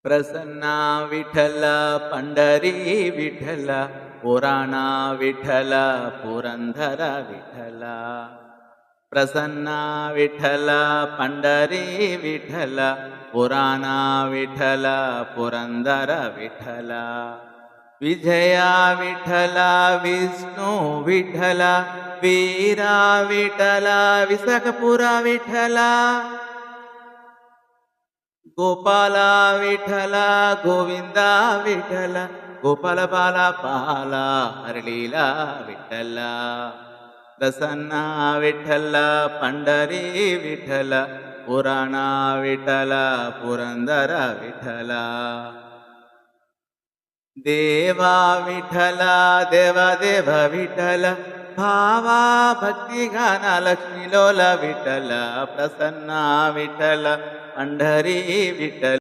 प्रसन्ना विठ्ठल पंढरी विठ्ठल पुराणा विठ्ठल पुरंदर विठ्ठल प्रसन्ना विठ्ठल पंढरी विठ्ठल पुराणा विठ्ठल पुरंदर विठ्ठल विजया विठ्ठल विष्णु विठ्ठल वीरा विठ्ठल विसखपुरा विठ्ठल गोपाला विठ्ठला गोविंदा विठ्ठला गोपाल बाला पाला हरलीला विठ्ठला प्रसन्ना विठ्ठला पंढरी विठ्ठला पुराणा विठ्ठला पुरंदर विठ्ठला देवा विठ्ठला देवा देव विठ्ठला भावा भक्ती गाना लक्ष्मी लोला विठ्ठला प्रसन्ना विठ्ठला पंढरी विठ्ठल